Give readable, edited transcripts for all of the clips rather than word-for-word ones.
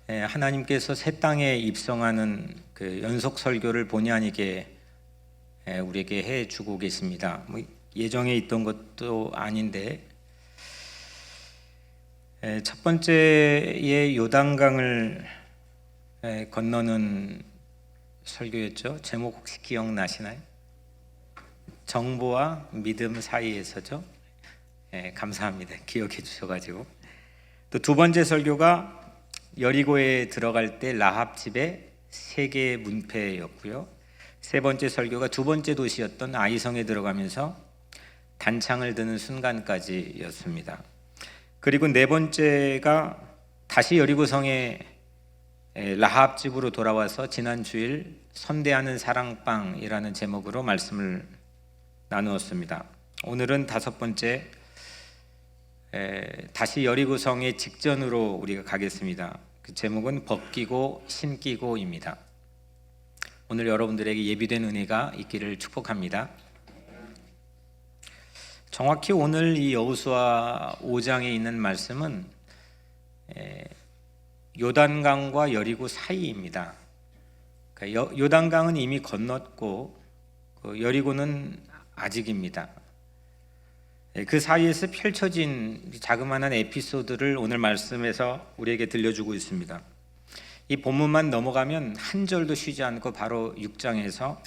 하나님께서 새 땅에 입성하는 그 연속 설교를 본의 아니게 우리에게 해주고 계십니다. 예정에 있던 것도 아닌데 첫 번째의 요단강을 건너는 설교였죠. 제목 혹시 기억나시나요? 정보와 믿음 사이에서죠. 감사합니다. 기억해 주셔가지고. 또 두 번째 설교가 여리고에 들어갈 때 라합 집의 세 개의 문패였고요. 세 번째 설교가 두 번째 도시였던 아이성에 들어가면서 단창을 드는 순간까지였습니다. 그리고 네 번째가 다시 여리고성에 라합 집으로 돌아와서 지난 주일 선대하는 사랑방이라는 제목으로 말씀을 나누었습니다. 오늘은 다섯 번째, 다시 여리고성의 직전으로 우리가 가겠습니다. 그 제목은 벗기고 신기고입니다. 오늘 여러분들에게 예비된 은혜가 있기를 축복합니다. 정확히 오늘 이 여호수아 5장에 있는 말씀은 요단강과 여리고 사이입니다. 그러니까 요단강은 이미 건넜고 여리고는 아직입니다. 그 사이에서 펼쳐진 자그마한 에피소드를 오늘 말씀에서 우리에게 들려주고 있습니다. 이 본문만 넘어가면 한 절도 쉬지 않고 바로 6장에서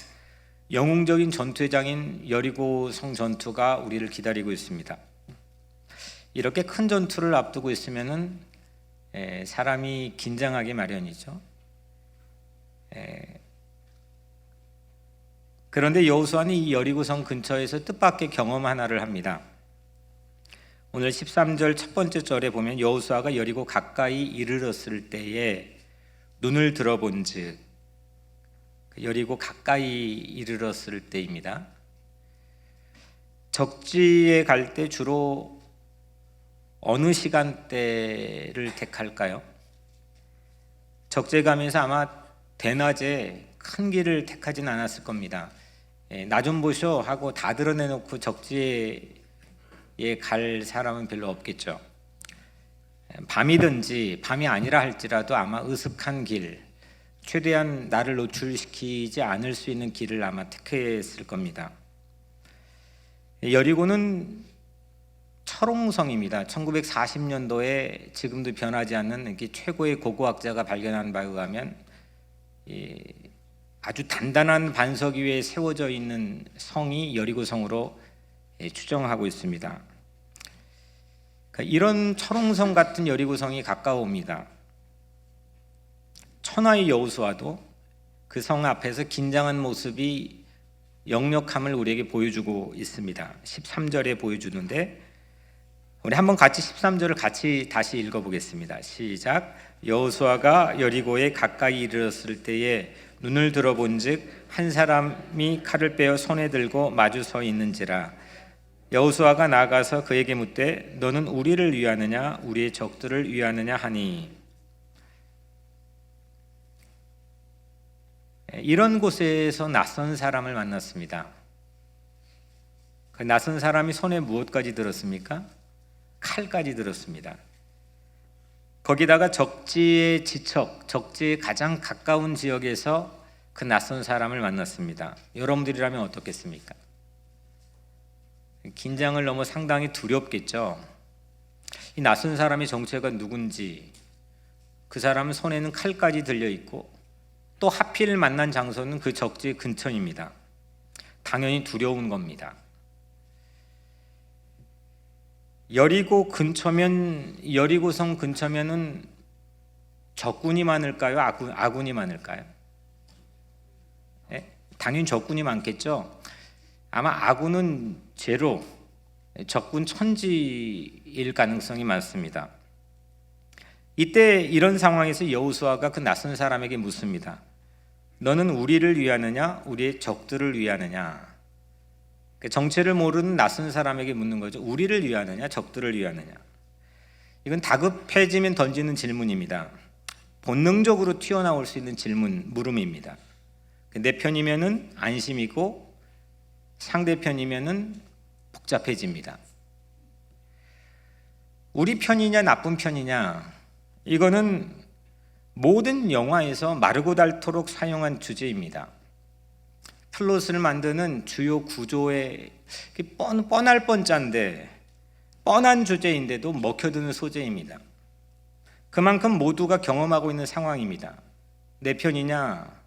영웅적인 전투의 장인 여리고성 전투가 우리를 기다리고 있습니다. 이렇게 큰 전투를 앞두고 있으면은 사람이 긴장하기 마련이죠. 그런데 여호수아는 이 여리고성 근처에서 뜻밖의 경험 하나를 합니다. 오늘 13절 첫 번째 절에 보면 여호수아가 여리고 가까이 이르렀을 때에 눈을 들어본즉, 여리고 가까이 이르렀을 때입니다. 적지에 갈 때 주로 어느 시간대를 택할까요? 적지에 가면서 아마 대낮에 큰 길을 택하진 않았을 겁니다. 나 좀 보쇼 하고 다 드러내놓고 적지에 갈 사람은 별로 없겠죠. 밤이든지 밤이 아니라 할지라도 아마 으슥한 길, 최대한 나를 노출시키지 않을 수 있는 길을 아마 택했을 겁니다. 여리고는 철옹성입니다. 1940년도에 지금도 변하지 않는 최고의 고고학자가 발견한 바에 의하면 아주 단단한 반석 위에 세워져 있는 성이 여리고성으로 추정하고 있습니다. 이런 철옹성 같은 여리고성이 가까워옵니다. 천하의 여호수아도 그 성 앞에서 긴장한 모습이 역력함을 우리에게 보여주고 있습니다. 13절에 보여주는데 우리 한번 같이 13절을 같이 다시 읽어보겠습니다. 시작. 여호수아가 여리고에 가까이 이르렀을 때에 눈을 들어본즉 한 사람이 칼을 빼어 손에 들고 마주 서 있는지라. 여호수아가 나아가서 그에게 묻되 너는 우리를 위하느냐 우리의 적들을 위하느냐 하니. 이런 곳에서 낯선 사람을 만났습니다. 그 낯선 사람이 손에 무엇까지 들었습니까? 칼까지 들었습니다. 거기다가 적지의 지척, 적지의 가장 가까운 지역에서 그 낯선 사람을 만났습니다. 여러분들이라면 어떻겠습니까? 긴장을 넘어 상당히 두렵겠죠. 이 낯선 사람의 정체가 누군지, 그 사람은 손에는 칼까지 들려있고 또 하필 만난 장소는 그 적지 근처입니다. 당연히 두려운 겁니다. 여리고성 근처면은 적군이 많을까요? 아군이 많을까요? 당연히 적군이 많겠죠. 아마 아군은 제로, 적군 천지일 가능성이 많습니다. 이때 이런 상황에서 여호수아가 그 낯선 사람에게 묻습니다. 너는 우리를 위하느냐 우리의 적들을 위하느냐. 정체를 모르는 낯선 사람에게 묻는 거죠. 우리를 위하느냐 적들을 위하느냐. 이건 다급해지면 던지는 질문입니다. 본능적으로 튀어나올 수 있는 물음입니다. 내 편이면은 안심이고 상대편이면은 복잡해집니다. 우리 편이냐 나쁜 편이냐, 이거는 모든 영화에서 마르고 닳도록 사용한 주제입니다. 플롯을 만드는 주요 구조의 뻔할 뻔짠데 뻔한 주제인데도 먹혀드는 소재입니다. 그만큼 모두가 경험하고 있는 상황입니다. 내 편이냐,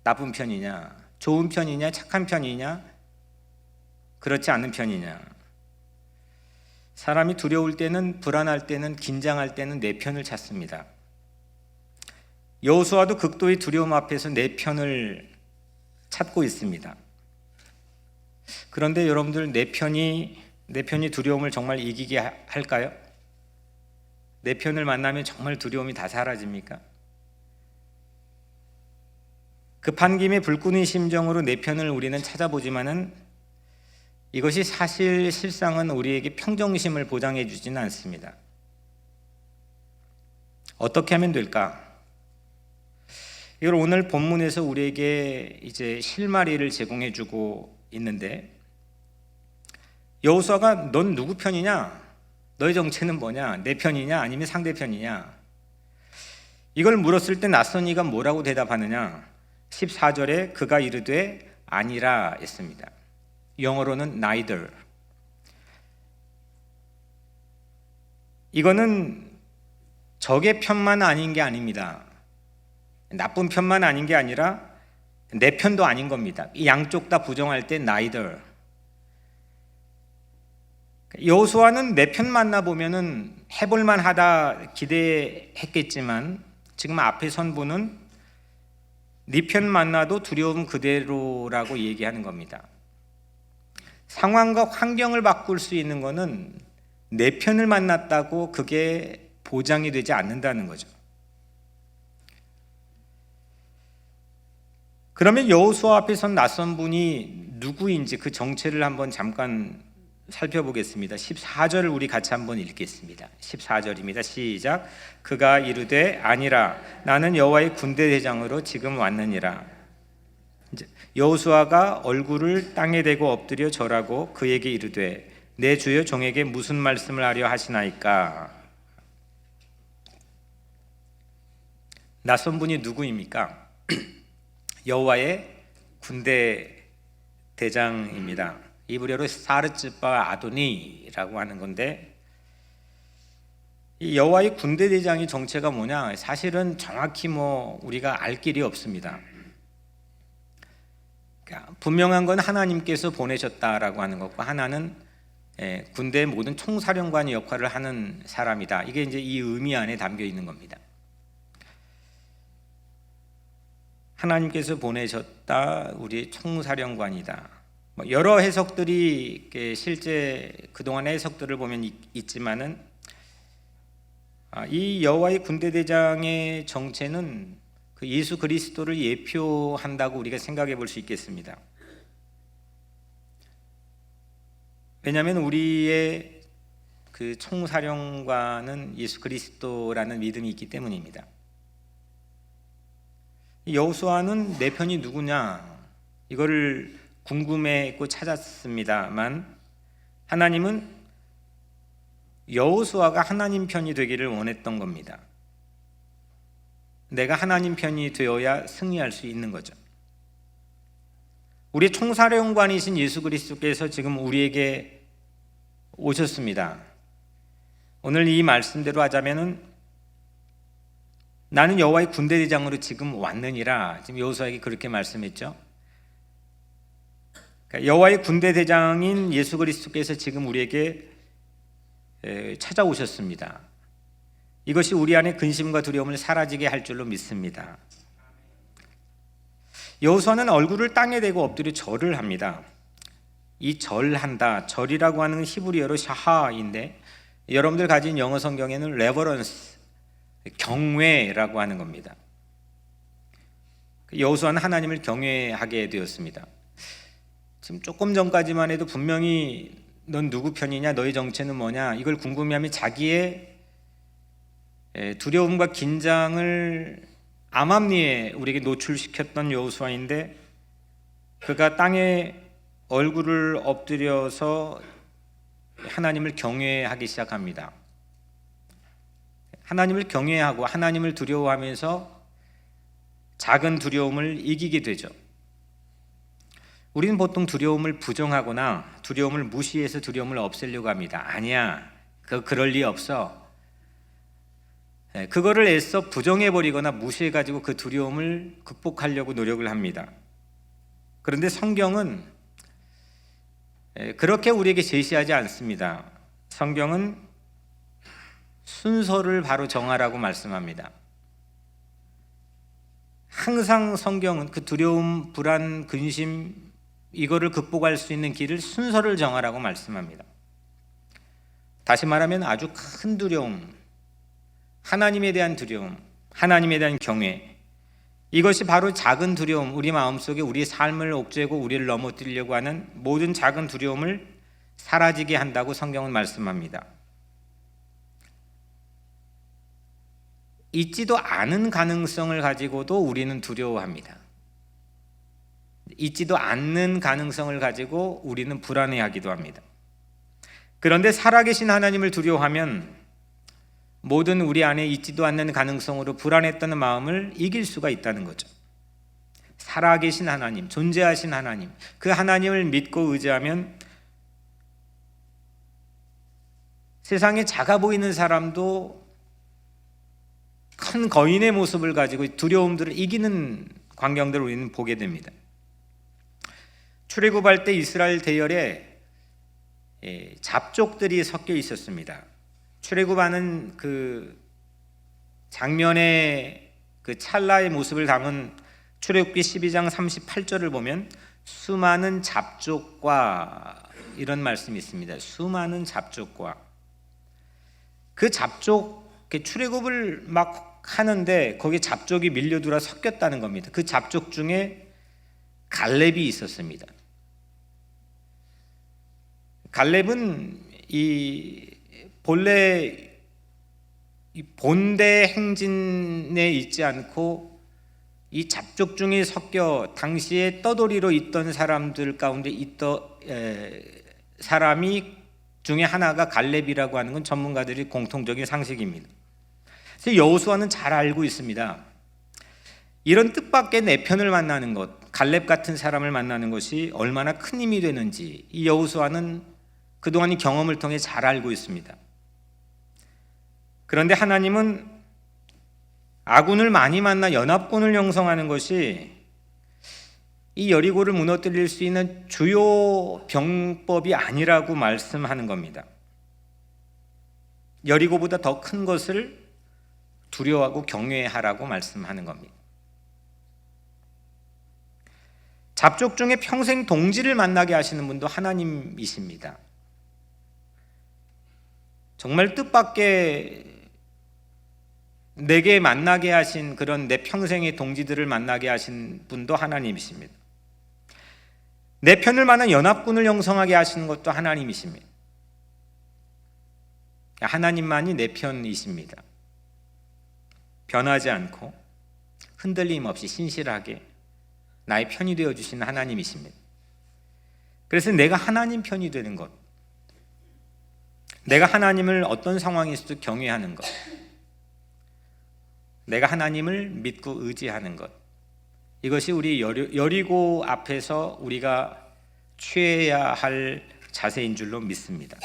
나쁜 편이냐, 좋은 편이냐, 착한 편이냐, 그렇지 않은 편이냐. 사람이 두려울 때는, 불안할 때는, 긴장할 때는 내 편을 찾습니다. 여호수아도 극도의 두려움 앞에서 내 편을 찾고 있습니다. 그런데 여러분들, 내 편이 두려움을 정말 이기게 할까요? 내 편을 만나면 정말 두려움이 다 사라집니까? 급한 김에 불끈의 심정으로 내 편을 우리는 찾아보지만은 이것이 실상은 우리에게 평정심을 보장해 주지는 않습니다. 어떻게 하면 될까? 이걸 오늘 본문에서 우리에게 이제 실마리를 제공해 주고 있는데, 여호수아가 넌 누구 편이냐? 너의 정체는 뭐냐? 내 편이냐? 아니면 상대편이냐? 이걸 물었을 때 낯선 이가 뭐라고 대답하느냐? 14절에 그가 이르되 아니라 했습니다. 영어로는 neither. 이거는 적의 편만 아닌 게 아닙니다. 나쁜 편만 아닌 게 아니라 내 편도 아닌 겁니다. 이 양쪽 다 부정할 때 neither. 여호수아는 내 편 만나보면은 해볼만 하다 기대했겠지만 지금 앞에 선 분은 네 편 만나도 두려움 그대로라고 얘기하는 겁니다. 상황과 환경을 바꿀 수 있는 것은 내 편을 만났다고 그게 보장이 되지 않는다는 거죠. 그러면 여호수아 앞에 선 낯선 분이 누구인지 그 정체를 한번 잠깐 살펴보겠습니다. 14절을 우리 같이 한번 읽겠습니다. 14절입니다. 시작. 그가 이르되 아니라 나는 여호와의 군대 대장으로 지금 왔느니라. 여호수아가 얼굴을 땅에 대고 엎드려 절하고 그에게 이르되 내 주여 종에게 무슨 말씀을 하려 하시나이까? 낯선 분이 누구입니까? 여호와의 군대 대장입니다. 이브리어로 사르츠바 아도니라고 하는 건데, 이 여호와의 군대 대장의 정체가 뭐냐? 사실은 정확히 우리가 알 길이 없습니다. 그러니까 분명한 건 하나님께서 보내셨다라고 하는 것과 하나는 군대의 모든 총사령관의 역할을 하는 사람이다. 이게 이제 이 의미 안에 담겨 있는 겁니다. 하나님께서 보내셨다, 우리 총사령관이다. 여러 해석들이 실제 그동안의 해석들을 보면 있지만은 이 여호와의 군대 대장의 정체는 그 예수 그리스도를 예표한다고 우리가 생각해 볼 수 있겠습니다. 왜냐하면 우리의 그 총사령관은 예수 그리스도라는 믿음이 있기 때문입니다. 여호수아는 내 편이 누구냐 이거를 궁금해했고 찾았습니다만, 하나님은 여호수아가 하나님 편이 되기를 원했던 겁니다. 내가 하나님 편이 되어야 승리할 수 있는 거죠. 우리 총사령관이신 예수 그리스도께서 지금 우리에게 오셨습니다. 오늘 이 말씀대로 하자면은 나는 여호와의 군대 대장으로 지금 왔느니라. 지금 여호수아에게 그렇게 말씀했죠. 여호와의 군대 대장인 예수 그리스도께서 지금 우리에게 찾아오셨습니다. 이것이 우리 안에 근심과 두려움을 사라지게 할 줄로 믿습니다. 여호수아는 얼굴을 땅에 대고 엎드려 절을 합니다. 이 절한다, 절이라고 하는 히브리어로 샤하인데 여러분들 가진 영어 성경에는 레버런스, 경외라고 하는 겁니다. 여호수아는 하나님을 경외하게 되었습니다. 지금 조금 전까지만 해도 분명히 넌 누구 편이냐, 너의 정체는 뭐냐 이걸 궁금해하면 자기의 두려움과 긴장을 암암리에 우리에게 노출시켰던 여호수아인데, 그가 땅에 얼굴을 엎드려서 하나님을 경외하기 시작합니다. 하나님을 경외하고 하나님을 두려워하면서 작은 두려움을 이기게 되죠. 우리는 보통 두려움을 부정하거나 두려움을 무시해서 두려움을 없애려고 합니다. 아니야, 그럴 리 없어. 그거를 애써 부정해버리거나 무시해가지고 그 두려움을 극복하려고 노력을 합니다. 그런데 성경은 그렇게 우리에게 제시하지 않습니다. 성경은 순서를 바로 정하라고 말씀합니다. 항상 성경은 그 두려움, 불안, 근심 이거를 극복할 수 있는 길을 순서를 정하라고 말씀합니다. 다시 말하면 아주 큰 두려움, 하나님에 대한 두려움, 하나님에 대한 경외, 이것이 바로 작은 두려움, 우리 마음속에 우리 삶을 옥죄고 우리를 넘어뜨리려고 하는 모든 작은 두려움을 사라지게 한다고 성경은 말씀합니다. 있지도 않은 가능성을 가지고도 우리는 두려워합니다. 있지도 않는 가능성을 가지고 우리는 불안해하기도 합니다. 그런데 살아계신 하나님을 두려워하면 모든 우리 안에 있지도 않는 가능성으로 불안했던 마음을 이길 수가 있다는 거죠. 살아계신 하나님, 존재하신 하나님, 그 하나님을 믿고 의지하면 세상에 작아 보이는 사람도 큰 거인의 모습을 가지고 두려움들을 이기는 광경들을 우리는 보게 됩니다. 출애굽할 때 이스라엘 대열에 잡족들이 섞여 있었습니다. 출애굽하는 그 장면의 그 찰나의 모습을 담은 출애굽기 12장 38절을 보면 수많은 잡족과 이런 말씀이 있습니다. 수많은 잡족과 그 잡족 출애굽을 막 하는데 거기에 잡족이 밀려들어 섞였다는 겁니다. 그 잡족 중에 갈렙이 있었습니다. 갈렙은 본래 본대 행진에 있지 않고 이 잡족 중에 섞여 당시에 떠돌이로 있던 사람들 가운데 있던 사람이 중에 하나가 갈렙이라고 하는 건 전문가들이 공통적인 상식입니다. 그래서 여호수아는 잘 알고 있습니다. 이런 뜻밖의 내 편을 만나는 것, 갈렙 같은 사람을 만나는 것이 얼마나 큰 힘이 되는지 이 여호수아는 그동안 이 경험을 통해 잘 알고 있습니다. 그런데 하나님은 아군을 많이 만나 연합군을 형성하는 것이 이 여리고를 무너뜨릴 수 있는 주요 병법이 아니라고 말씀하는 겁니다. 여리고보다 더 큰 것을 두려워하고 경외하라고 말씀하는 겁니다. 잡족 중에 평생 동지를 만나게 하시는 분도 하나님이십니다. 정말 뜻밖의 내게 만나게 하신 그런 내 평생의 동지들을 만나게 하신 분도 하나님이십니다. 내 편을 만난 연합군을 형성하게 하시는 것도 하나님이십니다. 하나님만이 내 편이십니다. 변하지 않고 흔들림 없이 신실하게 나의 편이 되어주시는 하나님이십니다. 그래서 내가 하나님 편이 되는 것, 내가 하나님을 어떤 상황에서도 경외하는 것, 내가 하나님을 믿고 의지하는 것, 이것이 우리 여리고 앞에서 우리가 취해야 할 자세인 줄로 믿습니다.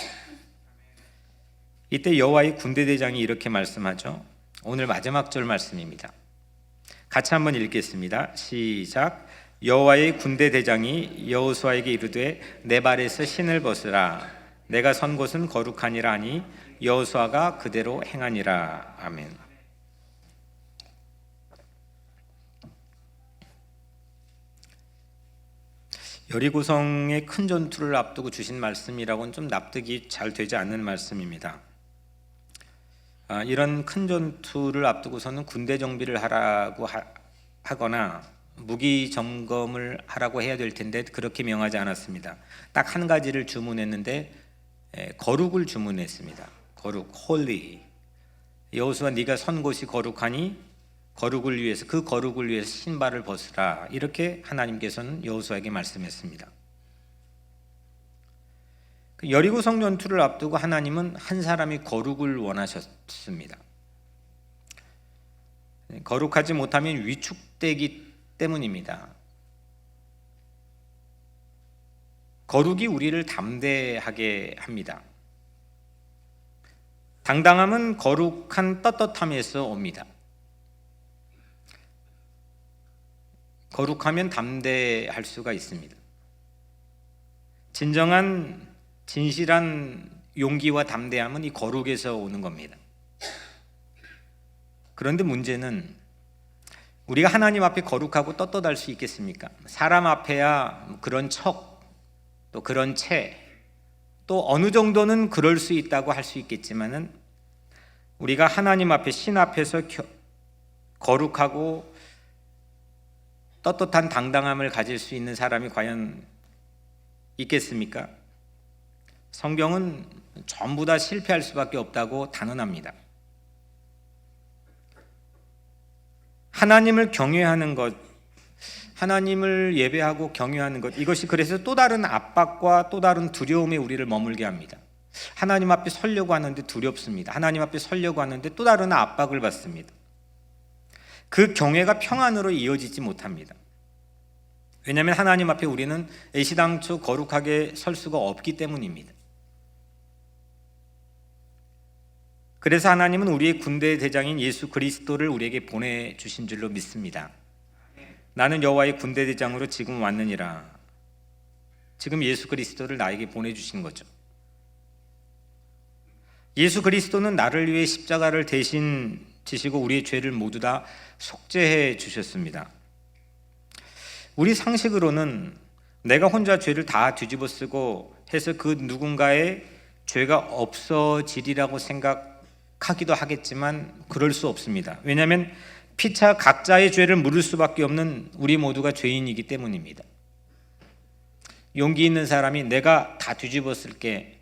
이때 여호와의 군대대장이 이렇게 말씀하죠. 오늘 마지막 절 말씀입니다. 같이 한번 읽겠습니다. 시작. 여호와의 군대대장이 여호수아에게 이르되 내 발에서 신을 벗으라. 내가 선 곳은 거룩하니라 하니 여호수아가 그대로 행하니라. 아멘. 여리고성의 큰 전투를 앞두고 주신 말씀이라고는 좀 납득이 잘 되지 않는 말씀입니다. 이런 큰 전투를 앞두고서는 군대 정비를 하라고 하거나 무기 점검을 하라고 해야 될 텐데 그렇게 명하지 않았습니다. 딱 한 가지를 주문했는데 거룩을 주문했습니다. 거룩, 홀리. 여호수아 네가 선 곳이 거룩하니 거룩을 위해서 그 거룩을 위해서 신발을 벗으라. 이렇게 하나님께서는 여호수아에게 말씀했습니다. 여리고 성 전투를 앞두고 하나님은 한 사람이 거룩을 원하셨습니다. 거룩하지 못하면 위축되기 때문입니다. 거룩이 우리를 담대하게 합니다. 당당함은 거룩한 떳떳함에서 옵니다. 거룩하면 담대할 수가 있습니다. 진정한 진실한 용기와 담대함은 이 거룩에서 오는 겁니다. 그런데 문제는 우리가 하나님 앞에 거룩하고 떳떳할 수 있겠습니까? 사람 앞에야 그런 척, 또 그런 채, 또 어느 정도는 그럴 수 있다고 할 수 있겠지만은 우리가 하나님 앞에, 신 앞에서 거룩하고 떳떳한 당당함을 가질 수 있는 사람이 과연 있겠습니까? 성경은 전부 다 실패할 수밖에 없다고 단언합니다. 하나님을 경외하는 것, 하나님을 예배하고 경외하는 것, 이것이 그래서 또 다른 압박과 또 다른 두려움에 우리를 머물게 합니다. 하나님 앞에 서려고 하는데 두렵습니다. 하나님 앞에 서려고 하는데 또 다른 압박을 받습니다. 그 경외가 평안으로 이어지지 못합니다. 왜냐하면 하나님 앞에 우리는 애시당초 거룩하게 설 수가 없기 때문입니다. 그래서 하나님은 우리의 군대 대장인 예수 그리스도를 우리에게 보내주신 줄로 믿습니다. 나는 여호와의 군대 대장으로 지금 왔느니라. 지금 예수 그리스도를 나에게 보내주신 거죠. 예수 그리스도는 나를 위해 십자가를 대신 지시고 우리의 죄를 모두 다 속죄해 주셨습니다. 우리 상식으로는 내가 혼자 죄를 다 뒤집어 쓰고 해서 그 누군가의 죄가 없어지리라고 생각하기도 하겠지만 그럴 수 없습니다. 왜냐하면 피차 각자의 죄를 물을 수밖에 없는 우리 모두가 죄인이기 때문입니다. 용기 있는 사람이 내가 다 뒤집어 쓸게,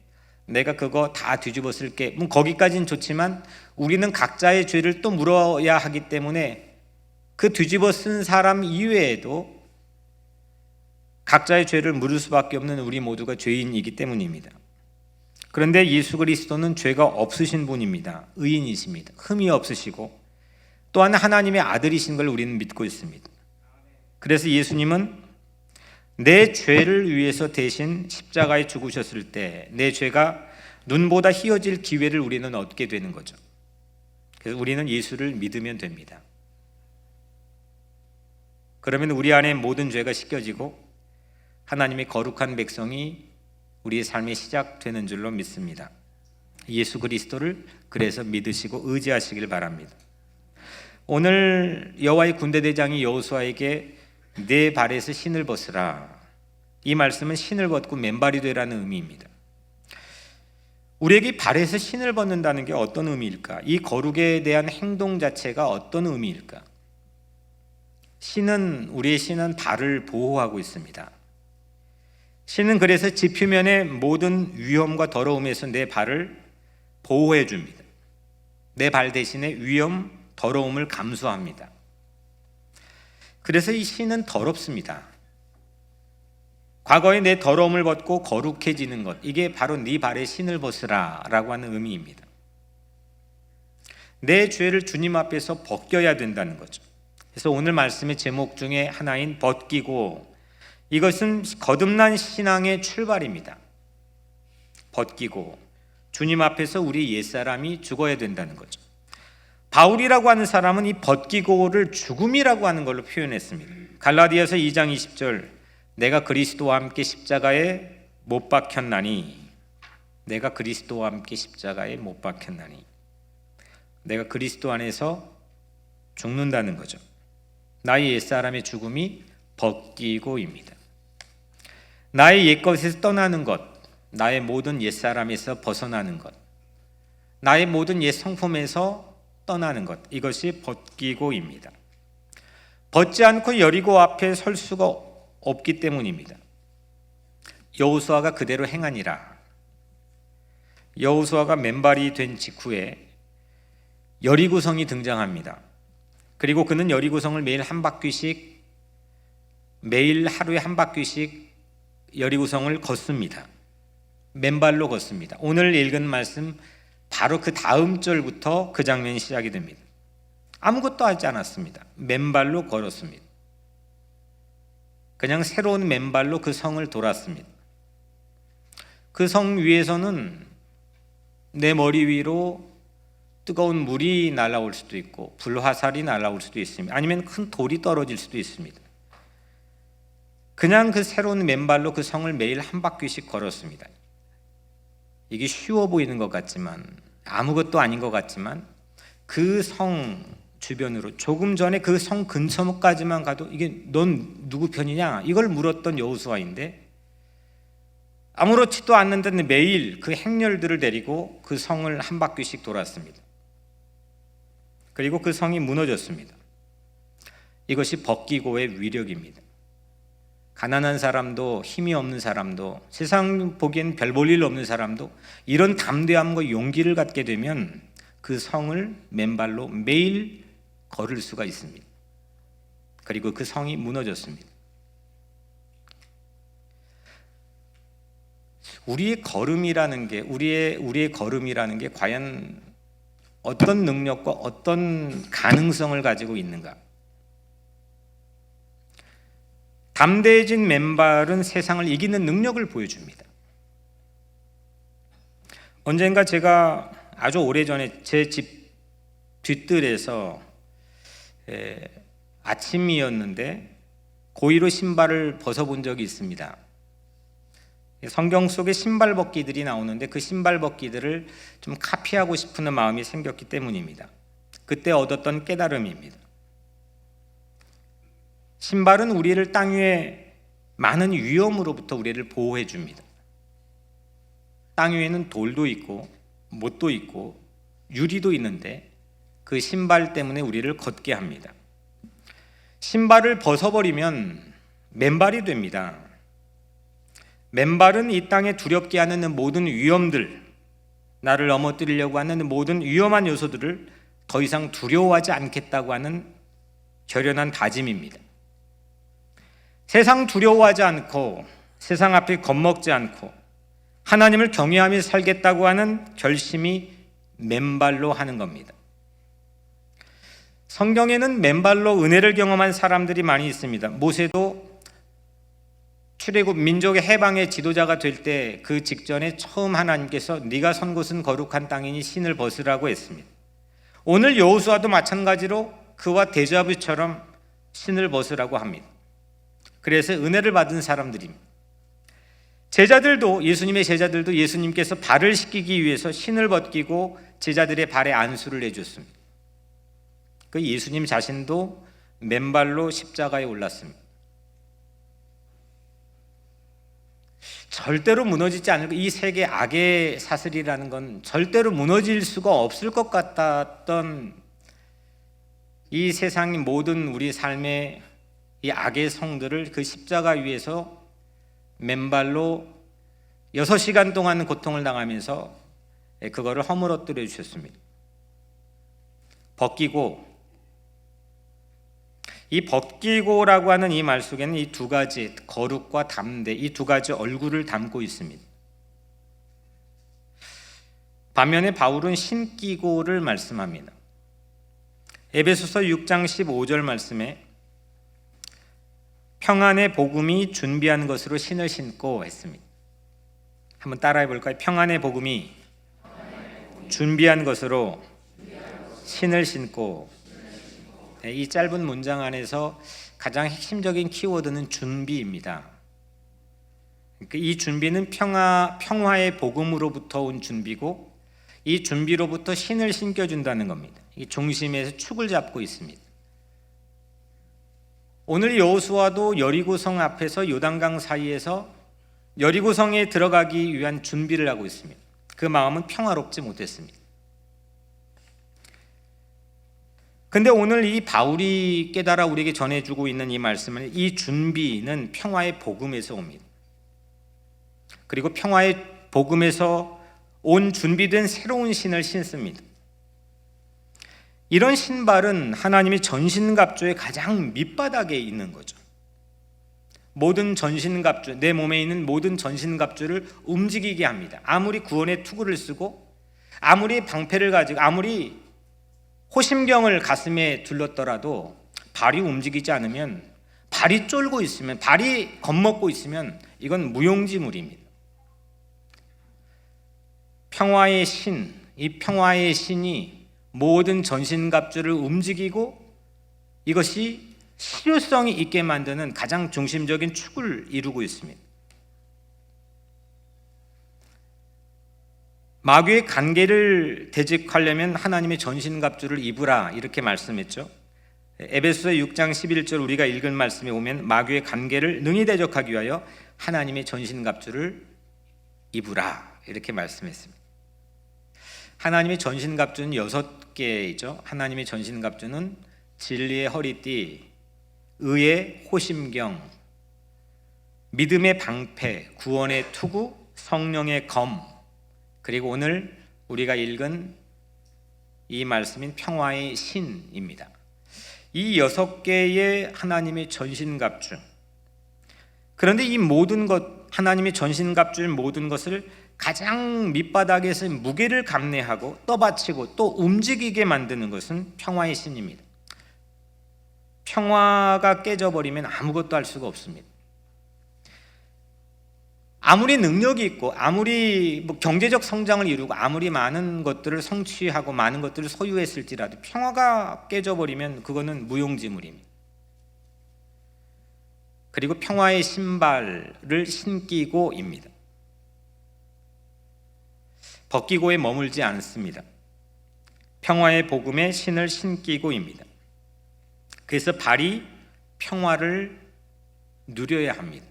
내가 그거 다 뒤집어 쓸게, 거기까지는 좋지만 우리는 각자의 죄를 또 물어야 하기 때문에 그 뒤집어 쓴 사람 이외에도 각자의 죄를 물을 수밖에 없는 우리 모두가 죄인이기 때문입니다. 그런데 예수 그리스도는 죄가 없으신 분입니다. 의인이십니다. 흠이 없으시고 또한 하나님의 아들이신 걸 우리는 믿고 있습니다. 그래서 예수님은 내 죄를 위해서 대신 십자가에 죽으셨을 때 내 죄가 눈보다 희어질 기회를 우리는 얻게 되는 거죠. 그래서 우리는 예수를 믿으면 됩니다. 그러면 우리 안에 모든 죄가 씻겨지고 하나님의 거룩한 백성이 우리의 삶이 시작되는 줄로 믿습니다. 예수 그리스도를 그래서 믿으시고 의지하시길 바랍니다. 오늘 여호와의 군대 대장이 여호수아에게 내 발에서 신을 벗으라, 이 말씀은 신을 벗고 맨발이 되라는 의미입니다. 우리에게 발에서 신을 벗는다는 게 어떤 의미일까? 이 거룩에 대한 행동 자체가 어떤 의미일까? 우리의 신은 발을 보호하고 있습니다. 신은 그래서 지표면의 모든 위험과 더러움에서 내 발을 보호해 줍니다. 내 발 대신에 위험, 더러움을 감수합니다. 그래서 이 신은 더럽습니다. 과거에 내 더러움을 벗고 거룩해지는 것, 이게 바로 네 발에 신을 벗으라 라고 하는 의미입니다. 내 죄를 주님 앞에서 벗겨야 된다는 거죠. 그래서 오늘 말씀의 제목 중에 하나인 벗기고, 이것은 거듭난 신앙의 출발입니다. 벗기고 주님 앞에서 우리 옛사람이 죽어야 된다는 거죠. 바울이라고 하는 사람은 이 벗기고를 죽음이라고 하는 걸로 표현했습니다. 갈라디아서 2장 20절, 내가 그리스도와 함께 십자가에 못 박혔나니, 내가 그리스도와 함께 십자가에 못 박혔나니, 내가 그리스도 안에서 죽는다는 거죠. 나의 옛사람의 죽음이 벗기고입니다. 나의 옛것에서 떠나는 것, 나의 모든 옛사람에서 벗어나는 것, 나의 모든 옛 성품에서 떠나는 것, 이것이 벗기고입니다. 벗지 않고 여리고 앞에 설 수가 없기 때문입니다. 여호수아가 그대로 행하니라. 여호수아가 맨발이 된 직후에 여리고성이 등장합니다. 그리고 그는 여리고성을 매일 한 바퀴씩, 매일 하루에 한 바퀴씩 여리고성을 걷습니다. 맨발로 걷습니다. 오늘 읽은 말씀 바로 그 다음 절부터 그 장면이 시작이 됩니다. 아무것도 하지 않았습니다. 맨발로 걸었습니다. 그냥 새로운 맨발로 그 성을 돌았습니다. 그 성 위에서는 내 머리 위로 뜨거운 물이 날아올 수도 있고 불화살이 날아올 수도 있습니다. 아니면 큰 돌이 떨어질 수도 있습니다. 그냥 그 새로운 맨발로 그 성을 매일 한 바퀴씩 걸었습니다. 이게 쉬워 보이는 것 같지만, 아무것도 아닌 것 같지만, 그 성 주변으로, 조금 전에 그 성 근처까지만 가도 이게 넌 누구 편이냐? 이걸 물었던 여호수아인데 아무렇지도 않는데 매일 그 행렬들을 데리고 그 성을 한 바퀴씩 돌았습니다. 그리고 그 성이 무너졌습니다. 이것이 벗기고의 위력입니다. 가난한 사람도, 힘이 없는 사람도, 세상 보기엔 별 볼 일 없는 사람도 이런 담대함과 용기를 갖게 되면 그 성을 맨발로 매일 걸을 수가 있습니다. 그리고 그 성이 무너졌습니다. 우리의 걸음이라는 게 과연 어떤 능력과 어떤 가능성을 가지고 있는가? 담대해진 맨발은 세상을 이기는 능력을 보여줍니다. 언젠가 제가 아주 오래전에 제 집 뒷뜰에서 아침이었는데 고의로 신발을 벗어본 적이 있습니다. 성경 속에 신발 벗기들이 나오는데 그 신발 벗기들을 좀 카피하고 싶은 마음이 생겼기 때문입니다. 그때 얻었던 깨달음입니다. 신발은 우리를 땅 위에 많은 위험으로부터 우리를 보호해 줍니다. 땅 위에는 돌도 있고 못도 있고 유리도 있는데 그 신발 때문에 우리를 걷게 합니다. 신발을 벗어버리면 맨발이 됩니다. 맨발은 이 땅에 두렵게 하는 모든 위험들, 나를 넘어뜨리려고 하는 모든 위험한 요소들을 더 이상 두려워하지 않겠다고 하는 결연한 다짐입니다. 세상 두려워하지 않고 세상 앞에 겁먹지 않고 하나님을 경외하며 살겠다고 하는 결심이 맨발로 하는 겁니다. 성경에는 맨발로 은혜를 경험한 사람들이 많이 있습니다. 모세도 출애굽 민족의 해방의 지도자가 될 때 그 직전에 처음 하나님께서 네가 선 곳은 거룩한 땅이니 신을 벗으라고 했습니다. 오늘 여호수아도 마찬가지로 그와 데자뷰처럼 신을 벗으라고 합니다. 그래서 은혜를 받은 사람들입니다. 예수님의 제자들도 예수님께서 발을 씻기기 위해서 신을 벗기고 제자들의 발에 안수를 해줬습니다. 그 예수님 자신도 맨발로 십자가에 올랐습니다. 절대로 무너지지 않을 이 세계 악의 사슬이라는 건 절대로 무너질 수가 없을 것 같았던 이 세상의 모든 우리 삶의 이 악의 성들을 그 십자가 위에서 맨발로 6시간 동안 고통을 당하면서 그거를 허물어뜨려 주셨습니다. 벗기고라고 하는 이 말 속에는 이 두 가지, 거룩과 담대, 이 두 가지 얼굴을 담고 있습니다. 반면에 바울은 신기고를 말씀합니다. 에베소서 6장 15절 말씀에 평안의 복음이 준비한 것으로 신을 신고 했습니다. 한번 따라해 볼까요? 평안의 복음이 준비한 것으로 신을 신고. 이 짧은 문장 안에서 가장 핵심적인 키워드는 준비입니다. 이 준비는 평화의 복음으로부터 온 준비고 이 준비로부터 신을 신겨준다는 겁니다. 이 중심에서 축을 잡고 있습니다. 오늘 여호수아도 여리고성 앞에서 요단강 사이에서 여리고성에 들어가기 위한 준비를 하고 있습니다. 그 마음은 평화롭지 못했습니다. 근데 오늘 이 바울이 깨달아 우리에게 전해주고 있는 이 말씀은 이 준비는 평화의 복음에서 옵니다. 그리고 평화의 복음에서 온 준비된 새로운 신을 신습니다. 이런 신발은 하나님이 전신갑주의 가장 밑바닥에 있는 거죠. 모든 전신갑주, 내 몸에 있는 모든 전신갑주를 움직이게 합니다. 아무리 구원의 투구를 쓰고 아무리 방패를 가지고 아무리 호심경을 가슴에 둘렀더라도 발이 움직이지 않으면, 발이 쫄고 있으면, 발이 겁먹고 있으면 이건 무용지물입니다. 평화의 신, 이 평화의 신이 모든 전신갑주를 움직이고 이것이 실효성이 있게 만드는 가장 중심적인 축을 이루고 있습니다. 마귀의 관계를 대적하려면 하나님의 전신갑주를 입으라, 이렇게 말씀했죠. 에베소서 6장 11절 우리가 읽은 말씀에 오면 마귀의 관계를 능히 대적하기 위하여 하나님의 전신갑주를 입으라, 이렇게 말씀했습니다. 하나님의 전신갑주는 6개이죠. 하나님의 전신갑주는 진리의 허리띠, 의의 호심경, 믿음의 방패, 구원의 투구, 성령의 검, 그리고 오늘 우리가 읽은 이 말씀인 평화의 신입니다. 이 6개의 하나님의 전신갑주. 그런데 이 모든 것, 하나님의 전신갑주의 모든 것을 가장 밑바닥에서 무게를 감내하고 떠받치고 또 움직이게 만드는 것은 평화의 신입니다. 평화가 깨져버리면 아무것도 할 수가 없습니다. 아무리 능력이 있고 아무리 경제적 성장을 이루고 아무리 많은 것들을 성취하고 많은 것들을 소유했을지라도 평화가 깨져버리면 그거는 무용지물입니다. 그리고 평화의 신발을 신기고입니다. 벗기고에 머물지 않습니다. 평화의 복음의 신을 신기고입니다. 그래서 발이 평화를 누려야 합니다.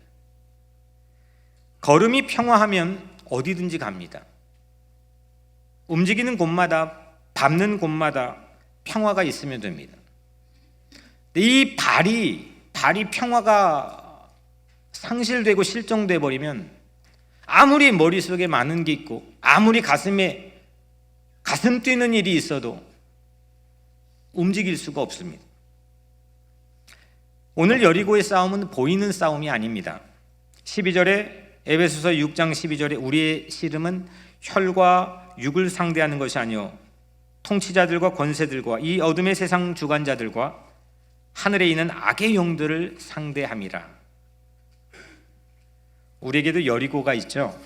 걸음이 평화하면 어디든지 갑니다. 움직이는 곳마다, 밟는 곳마다 평화가 있으면 됩니다. 이 발이 평화가 상실되고 실종돼 버리면 아무리 머릿속에 많은 게 있고 아무리 가슴에 가슴 뛰는 일이 있어도 움직일 수가 없습니다. 오늘 여리고의 싸움은 보이는 싸움이 아닙니다. 12절에 에베소서 6장 12절에 우리의 씨름은 혈과 육을 상대하는 것이 아니요 통치자들과 권세들과 이 어둠의 세상 주관자들과 하늘에 있는 악의 영들을 상대함이라. 우리에게도 여리고가 있죠.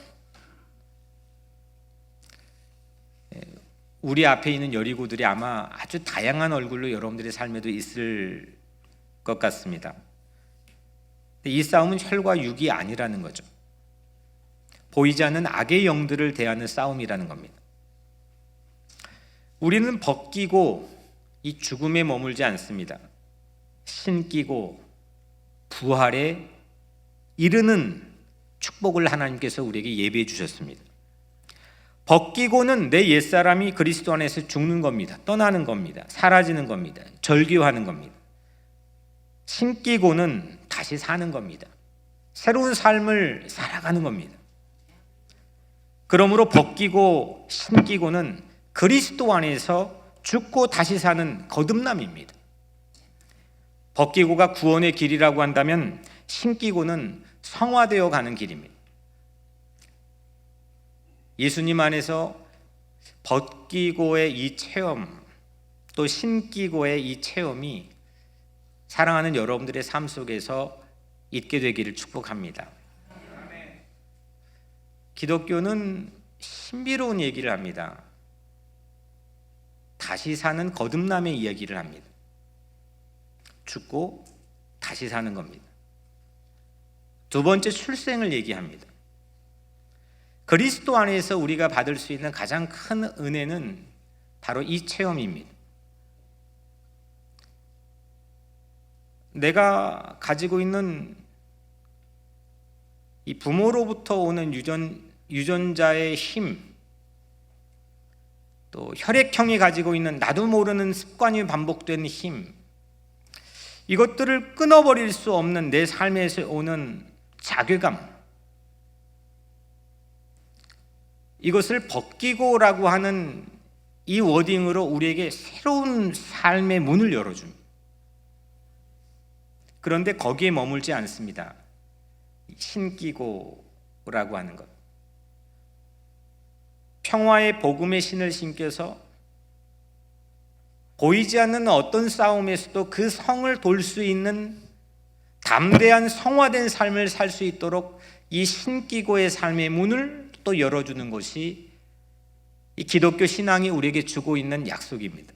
우리 앞에 있는 여리고들이 아마 아주 다양한 얼굴로 여러분들의 삶에도 있을 것 같습니다. 이 싸움은 혈과 육이 아니라는 거죠. 보이지 않는 악의 영들을 대하는 싸움이라는 겁니다. 우리는 벗기고 이 죽음에 머물지 않습니다. 신기고 부활에 이르는 축복을 하나님께서 우리에게 예비해 주셨습니다. 벗기고는 내 옛사람이 그리스도 안에서 죽는 겁니다. 떠나는 겁니다. 사라지는 겁니다. 절규하는 겁니다. 신기고는 다시 사는 겁니다. 새로운 삶을 살아가는 겁니다. 그러므로 벗기고 신기고는 그리스도 안에서 죽고 다시 사는 거듭남입니다. 벗기고가 구원의 길이라고 한다면 신기고는 성화되어 가는 길입니다. 예수님 안에서 벗기고의 이 체험, 또 신기고의 이 체험이 사랑하는 여러분들의 삶 속에서 있게 되기를 축복합니다. 기독교는 신비로운 얘기를 합니다. 다시 사는 거듭남의 이야기를 합니다. 죽고 다시 사는 겁니다. 두 번째, 출생을 얘기합니다. 그리스도 안에서 우리가 받을 수 있는 가장 큰 은혜는 바로 이 체험입니다. 내가 가지고 있는 이 부모로부터 오는 유전자의 힘, 또 혈액형이 가지고 있는 나도 모르는 습관이 반복되는 힘, 이것들을 끊어버릴 수 없는 내 삶에서 오는 자괴감, 이것을 벗기고라고 하는 이 워딩으로 우리에게 새로운 삶의 문을 열어줍니다. 그런데 거기에 머물지 않습니다. 신기고라고 하는 것, 평화의 복음의 신을 신겨서 보이지 않는 어떤 싸움에서도 그 성을 돌 수 있는 담대한 성화된 삶을 살 수 있도록 이 신기고의 삶의 문을 또 열어주는 것이 이 기독교 신앙이 우리에게 주고 있는 약속입니다.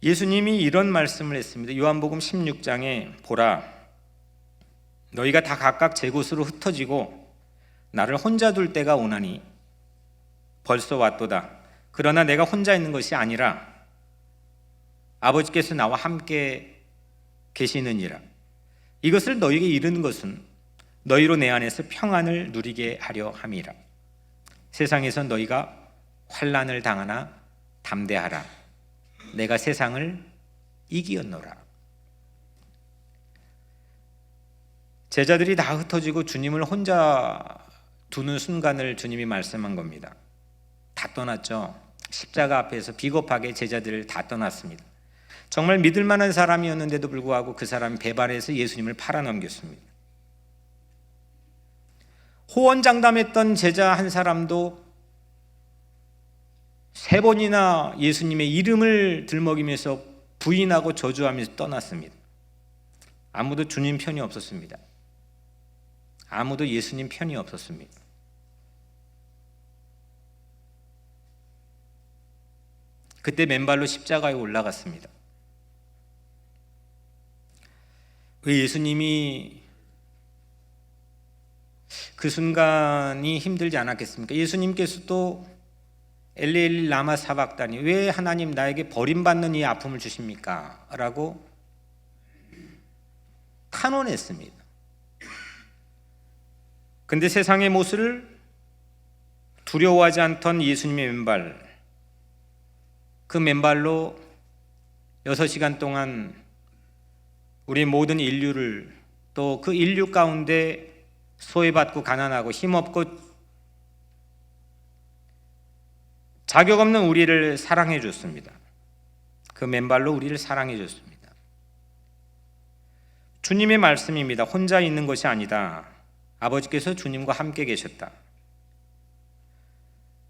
예수님이 이런 말씀을 했습니다. 요한복음 16장에 보라, 너희가 다 각각 제 곳으로 흩어지고 나를 혼자 둘 때가 오나니 벌써 왔도다. 그러나 내가 혼자 있는 것이 아니라 아버지께서 나와 함께 계시느니라. 이것을 너희에게 이르는 것은 너희로 내 안에서 평안을 누리게 하려 함이라. 세상에서 너희가 환난을 당하나 담대하라. 내가 세상을 이기었노라. 제자들이 다 흩어지고 주님을 혼자 두는 순간을 주님이 말씀한 겁니다. 다 떠났죠. 십자가 앞에서 비겁하게 제자들을 다 떠났습니다. 정말 믿을 만한 사람이었는데도 불구하고 그 사람이 배반해서 예수님을 팔아넘겼습니다. 호언장담했던 제자 한 사람도 3번이나 예수님의 이름을 들먹이면서 부인하고 저주하면서 떠났습니다. 아무도 주님 편이 없었습니다. 아무도 예수님 편이 없었습니다. 그때 맨발로 십자가에 올라갔습니다. 예수님이 그 순간이 힘들지 않았겠습니까? 예수님께서도 엘리 라마 사박다니, 왜 하나님 나에게 버림받는 이 아픔을 주십니까? 라고 탄원했습니다. 근데 세상의 모습을 두려워하지 않던 예수님의 맨발, 그 맨발로 6시간 동안 우리 모든 인류를, 또 그 인류 가운데 소외받고 가난하고 힘없고 자격 없는 우리를 사랑해 줬습니다. 그 맨발로 우리를 사랑해 줬습니다. 주님의 말씀입니다. 혼자 있는 것이 아니다. 아버지께서 주님과 함께 계셨다.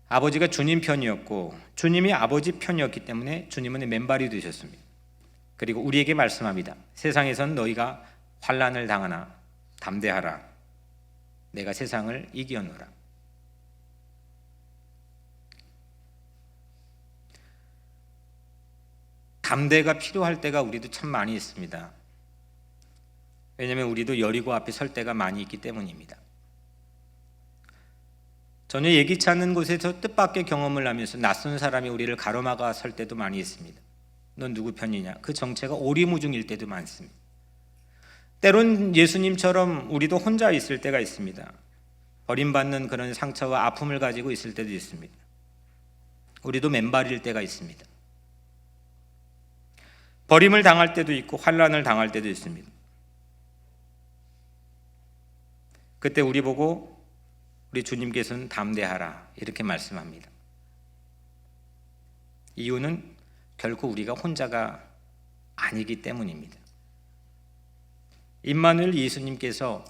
아버지가 주님 편이었고 주님이 아버지 편이었기 때문에 주님은 맨발이 되셨습니다. 그리고 우리에게 말씀합니다. 세상에선 너희가 환난을 당하나 담대하라. 내가 세상을 이기었노라. 담대가 필요할 때가 우리도 참 많이 있습니다. 왜냐하면 우리도 여리고 앞에 설 때가 많이 있기 때문입니다. 전혀 예기치 않는 곳에서 뜻밖의 경험을 하면서 낯선 사람이 우리를 가로막아 설 때도 많이 있습니다. 넌 누구 편이냐? 그 정체가 오리무중일 때도 많습니다. 때론 예수님처럼 우리도 혼자 있을 때가 있습니다. 버림받는 그런 상처와 아픔을 가지고 있을 때도 있습니다. 우리도 맨발일 때가 있습니다. 버림을 당할 때도 있고 환난을 당할 때도 있습니다. 그때 우리 보고 우리 주님께서는 담대하라 이렇게 말씀합니다. 이유는 결코 우리가 혼자가 아니기 때문입니다. 임마누엘 예수님께서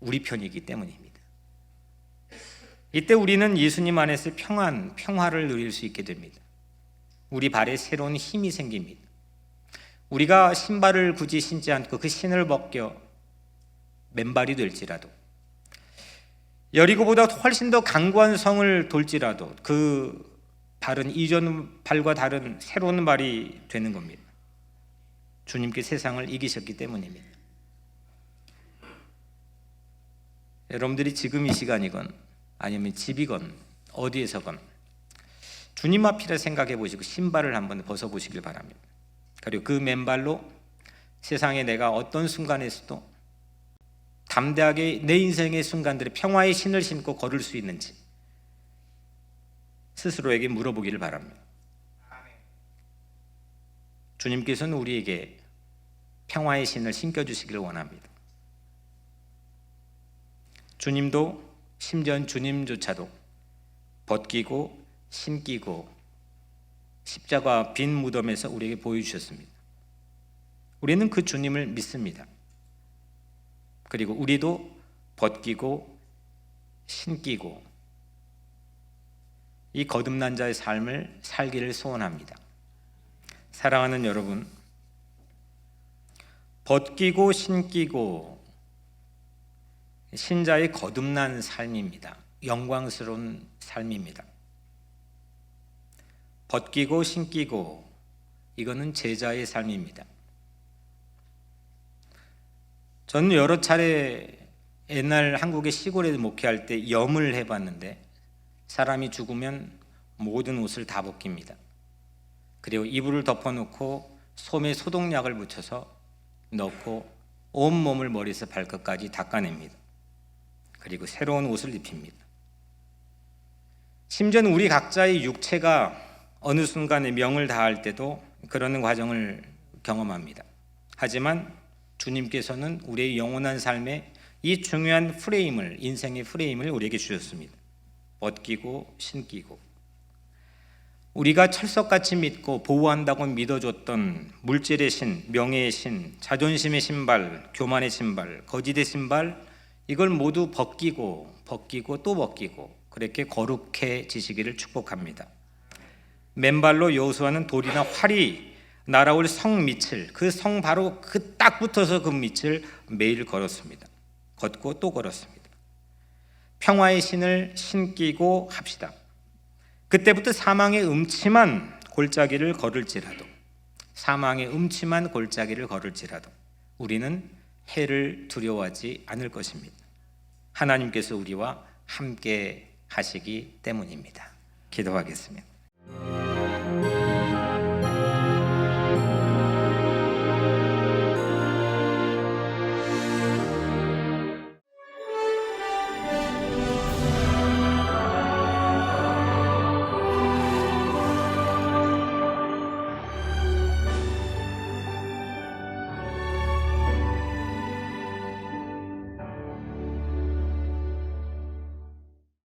우리 편이기 때문입니다. 이때 우리는 예수님 안에서 평안, 평화를 누릴 수 있게 됩니다. 우리 발에 새로운 힘이 생깁니다. 우리가 신발을 굳이 신지 않고 그 신을 벗겨 맨발이 될지라도, 여리고보다 훨씬 더 견고한 성을 돌지라도 그 발은 이전 발과 다른 새로운 발이 되는 겁니다. 주님께 세상을 이기셨기 때문입니다. 여러분들이 지금 이 시간이건 아니면 집이건 어디에서건 주님 앞이라 생각해 보시고 신발을 한번 벗어보시길 바랍니다. 그리고 그 맨발로 세상에 내가 어떤 순간에서도 담대하게 내 인생의 순간들에 평화의 신을 신고 걸을 수 있는지 스스로에게 물어보기를 바랍니다. 주님께서는 우리에게 평화의 신을 신겨주시기를 원합니다. 주님도, 심지어 주님조차도 벗기고 신기고 십자가 빈 무덤에서 우리에게 보여주셨습니다. 우리는 그 주님을 믿습니다. 그리고 우리도 벗기고 신기고 이 거듭난 자의 삶을 살기를 소원합니다. 사랑하는 여러분, 벗기고 신기고 신자의 거듭난 삶입니다. 영광스러운 삶입니다. 벗기고 신기고 이거는 제자의 삶입니다. 저는 여러 차례 옛날 한국의 시골에 목회할 때 염을 해봤는데 사람이 죽으면 모든 옷을 다 벗깁니다. 그리고 이불을 덮어놓고 솜에 소독약을 묻혀서 넣고 온몸을 머리에서 발끝까지 닦아냅니다. 그리고 새로운 옷을 입힙니다. 심지어는 우리 각자의 육체가 어느 순간에 명을 다할 때도 그러는 과정을 경험합니다. 하지만 주님께서는 우리의 영원한 삶에 이 중요한 프레임을, 인생의 프레임을 우리에게 주셨습니다. 벗기고 신기고. 우리가 철석같이 믿고 보호한다고 믿어줬던 물질의 신, 명예의 신, 자존심의 신발, 교만의 신발, 거짓의 신발, 이걸 모두 벗기고 또 벗기고 그렇게 거룩해지시기를 축복합니다. 맨발로 여호수아는 돌이나 활이 날아올 성 밑을, 그 성 바로 그 딱 붙어서 그 밑을 매일 걸었습니다. 걷고 또 걸었습니다. 평화의 신을 신기고 합시다. 그때부터 사망의 음침한 골짜기를 걸을지라도, 사망의 음침한 골짜기를 걸을지라도 우리는 해를 두려워하지 않을 것입니다. 하나님께서 우리와 함께 하시기 때문입니다. 기도하겠습니다.